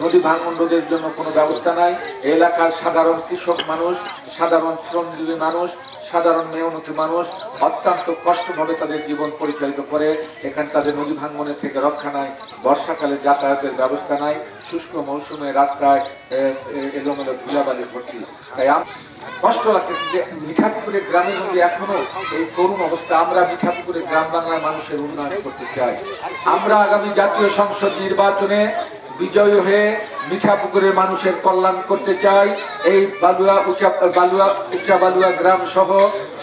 নদী ভাঙন রোধের জন্য কোনো ব্যবস্থা নাই। এলাকার সাধারণ কৃষক মানুষ, সাধারণ শ্রমজীবী মানুষ, সাধারণ মেহনতি মানুষ অত্যন্ত কষ্টভাবে তাদের জীবন পরিচালিত করে। এখানে তাদের নদী ভাঙনের থেকে রক্ষা নাই, বর্ষাকালে যাতায়াতের ব্যবস্থা নাই, শুষ্ক মৌসুমে রাস্তায় এলোমেলো ধুলাবালি ভর্তি। তাই কষ্ট লাগতেছে যে মিঠাপুকুরের গ্রামের মধ্যে এখনো এই করুণ অবস্থা। আমরা মিঠাপুকুরের গ্রাম বাংলার মানুষের উন্নয়ন করতে চাই। আমরা আগামী জাতীয় সংসদ নির্বাচনে বিজয়ী হয়ে মিঠাপুকুরের মানুষের কল্যাণ করতে চাই। এই উঁচা বালুয়া গ্রাম সহ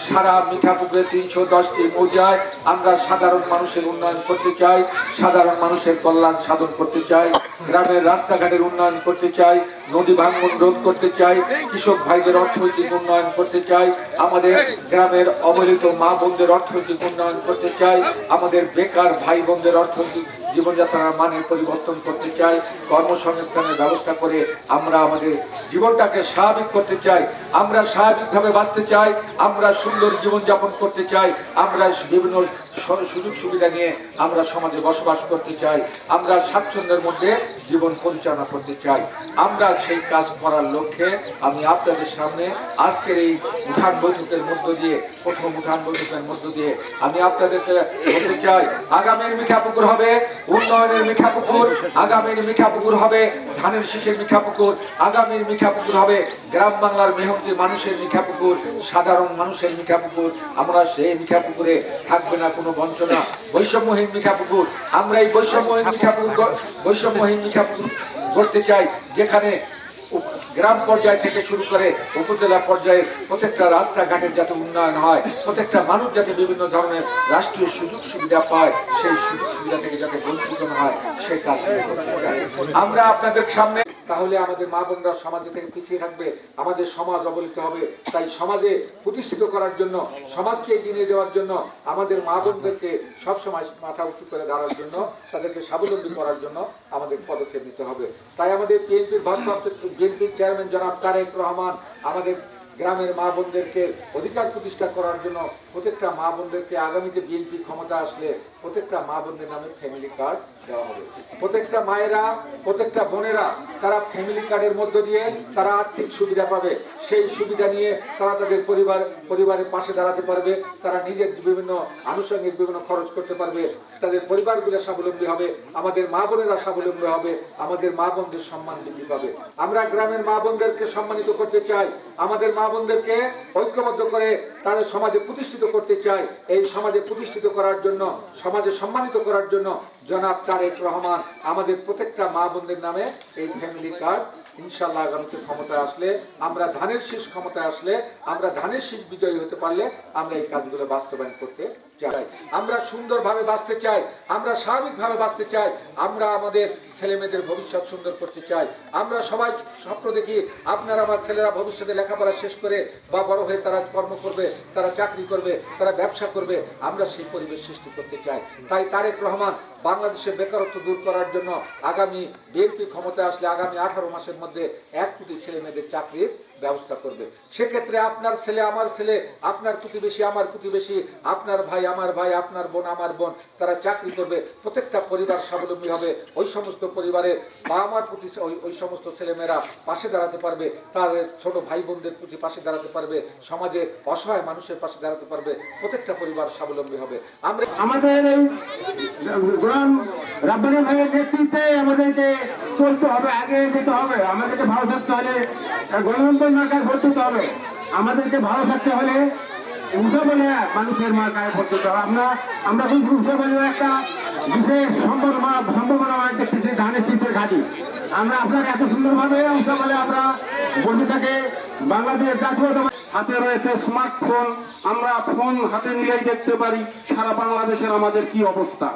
সারা মিঠাপুকুরের 310টি মৌজায় আমরা সাধারণ মানুষের উন্নয়ন করতে চাই, সাধারণ মানুষের কল্যাণ সাধন করতে চাই, গ্রামের রাস্তাঘাটের উন্নয়ন করতে চাই, নদী ভাঙন রোধ করতে চাই, কৃষক ভাইদের অর্থনৈতিক উন্নয়ন করতে চাই, আমাদের গ্রামের অবহেলিত মা বোনদের অর্থনৈতিক উন্নয়ন করতে চাই, আমাদের বেকার ভাই বোনদের অর্থনৈতিক জীবনযাত্রার মানের পরিবর্তন করতে চাই, কর্মসংস্থানের ব্যবস্থা করে আমরা আমাদের জীবনটাকে স্বাভাবিক করতে চাই, আমরা স্বাভাবিকভাবে বাঁচতে চাই, আমরা সুন্দর জীবনযাপন করতে চাই, আমরা বিভিন্ন সুযোগ সুবিধা নিয়ে আমরা সমাজে বসবাস করতে চাই, আমরা স্বাচ্ছন্দ্যের মধ্যে জীবন পরিচালনা করতে চাই। আমরা সেই কাজ করার লক্ষ্যে আমি আপনাদের সামনে আজকের এই উঠান বৈঠকের মধ্য দিয়ে, প্রথম উঠান বৈঠকের মধ্য দিয়ে আমি আপনাদেরকে বলতে চাই, আগামীর মিঠাপুকুর হবে উন্নয়নের মিঠাপুকুর, আগামীর মিঠাপুকুর হবে ধানের শীষের মিঠাপুকুর, আগামীর মিঠাপুকুর হবে গ্রাম বাংলার মেহনতি মানুষের মিঠাপুকুর, সাধারণ মানুষের মিঠাপুকুর। আমরা সেই মিঠাপুকুরে থাকবে না কোনো বঞ্চনা, বৈষম্যহীন মিঠাপুকুর। আমরা এই বৈষম্যহীন মিঠাপুকুর করতে চাই, যেখানে গ্রাম পর্যায় থেকে শুরু করে উপজেলা পর্যায়ে প্রত্যেকটা রাস্তাঘাটের যাতে উন্নয়ন হয়, প্রত্যেকটা মানুষ যাতে বিভিন্ন ধরনের রাষ্ট্রীয় সুযোগ সুবিধা পায়, সেই সুযোগ সুবিধা থেকে যাতে বঞ্চিত না হয়, সেই কাজ আমরা আপনাদের সামনে। তাহলে আমাদের মা বোনরা সমাজে থেকে পিছিয়ে থাকবে, আমাদের সমাজ অবলিত হবে। তাই সমাজে প্রতিষ্ঠিত করার জন্য, সমাজকে এগিয়ে নিয়ে যাওয়ার জন্য আমাদের মা বোনদেরকে সবসময় মাথা উঁচু করে দাঁড়ার জন্য, তাদেরকে স্বাবলম্বী করার জন্য আমাদের পদক্ষেপ নিতে হবে। তাই আমাদের বিএনপির চেয়ারম্যান জনাব তারেক রহমান আমাদের গ্রামের মা বোনদেরকে অধিকার প্রতিষ্ঠা করার জন্য প্রত্যেকটা মা বোনদেরকে আগামীতে বিএনপি ক্ষমতা আসলে প্রত্যেকটা মা বোনদের নামে ফ্যামিলি কার্ড দেওয়া হবে। প্রত্যেকটা মায়েরা, প্রত্যেকটা বোনেরা তারা ফ্যামিলি কার্ডের মধ্য দিয়ে তারা আর্থিক সুবিধা পাবে। সেই সুবিধা নিয়ে তারা তাদের পরিবারের পাশে দাঁড়াতে পারবে, তারা নিজের বিভিন্ন আনুষঙ্গিক বিভিন্ন খরচ করতে পারবে, তাদের পরিবারগুলো স্বাবলম্বী হবে, আমাদের মা বোনেরা স্বাবলম্বী হবে, আমাদের মা বোনদের সম্মান বৃদ্ধি পাবে। আমরা গ্রামের মা বোনদেরকে সম্মানিত করতে চাই, আমাদের মা বোনদেরকে ঐক্যবদ্ধ করে তাদের সমাজে প্রতিষ্ঠিত করতে চাই। এই সমাজে প্রতিষ্ঠিত করার জন্য, সমাজে সম্মানিত করার জন্য জনাব তারেক রহমান আমাদের প্রত্যেকটা মা বোনদের নামে এই ফ্যামিলি কার্ড ইনশাআল্লাহ আগামীতে ক্ষমতায় আসলে, আমরা ধানের শীষ ক্ষমতায় আসলে, আমরা ধানের শীষ বিজয়ী হতে পারলে আমরা এই কাজগুলো বাস্তবায়ন করতে চাই। আমরা সুন্দরভাবে বাঁচতে চাই, আমরা স্বাভাবিকভাবে বাঁচতে চাই, আমরা আমাদের ছেলে মেয়েদের ভবিষ্যৎ সুন্দর করতে চাই। আমরা সবাই স্বপ্ন দেখি আপনার আমার ছেলেরা ভবিষ্যতে লেখাপড়া শেষ করে বা বড় হয়ে তারা কর্ম করবে, তারা চাকরি করবে, তারা ব্যবসা করবে, আমরা সেই পরিবেশ সৃষ্টি করতে চাই। তাই তারেক রহমান বাংলাদেশের বেকারত্ব দূর করার জন্য আগামী বিএনপি ক্ষমতায় আসলে আগামী 18 মাসের মধ্যে 1 কোটি ছেলে মেয়েদের চাকরির ব্যবস্থা করবে। সেক্ষেত্রে আপনার ছেলে আমার ছেলে, আপনার প্রতিবেশী আমার প্রতিবেশী, আপনার ভাই আমার ভাই, আপনার বোন আমার বোন, তারা চাকরি করবে, প্রত্যেকটা পরিবার স্বাবলম্বী হবে। ওই সমস্ত পরিবারের বা আমার প্রতি ওই সমস্ত ছেলেমেয়েরা পাশে দাঁড়াতে পারবে, তাদের ছোট ভাই বোনদের প্রতি পাশে দাঁড়াতে পারবে, সমাজের অসহায় মানুষের পাশে দাঁড়াতে পারবে, প্রত্যেকটা পরিবার স্বাবলম্বী হবে। আমরা আমাদের এই রাব্বানি ভাইয়ের নেতৃত্বে আমাদেরকে চলতে হবে, আগে যেতে হবে। আমাদেরকে ভালো থাকতে হলে গণতন্ত্র মার্কায় ভোট দিতে হবে, আমাদেরকে ভালো থাকতে হলে উঠে বলে মানুষের মার্কায় ভোট দিতে হবে। আমরা কিন্তু উঠে বলে একটা বিশেষ সম্ভাবনা দেখতেছি ধানের শীষের ঘাঁটি। আমরা আপনাকে এত সুন্দরভাবে উঠে বলে আমরা বসে থাকে বাংলাদেশ জাতীয় হাতে রয়েছে স্মার্টফোন, আমরা ফোন হাতে নিয়েই দেখতে পারি সারা বাংলাদেশের আমাদের কি অবস্থা।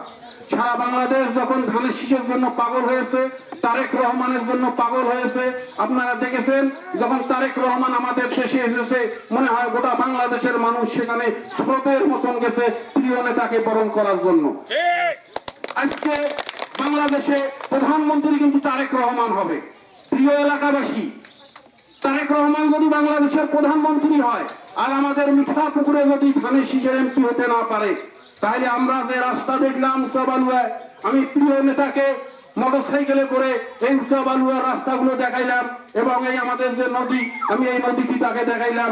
সারা বাংলাদেশ যখন ধানের শীষের জন্য পাগল হয়েছে, তারেক রহমানের জন্য পাগল হয়েছে। আপনারা দেখেছেন যখন তারেক রহমান আমাদের দেশে এসেছে, মনে হয় গোটা বাংলাদেশের মানুষ সেখানে স্রোতের মতন গেছে প্রিয় নেতাকে বরণ করার জন্য। আজকে বাংলাদেশে প্রধানমন্ত্রী কিন্তু তারেক রহমান হবে। প্রিয় এলাকাবাসী, তারেক রহমান যদি বাংলাদেশের প্রধানমন্ত্রী হয় আর আমাদের মিঠাপুকুরে যদি ধানের শীষের এমপি হতে না পারে, তাহলে আমরা যে রাস্তা দেখলাম উচ্চবালুয়ায়, আমি প্রিয় নেতাকে মোটরসাইকেলে করে এই উঁচা বালুয়া রাস্তাগুলো দেখাইলাম এবং এই আমাদের যে নদী, আমি এই নদীটি তাকে দেখাইলাম।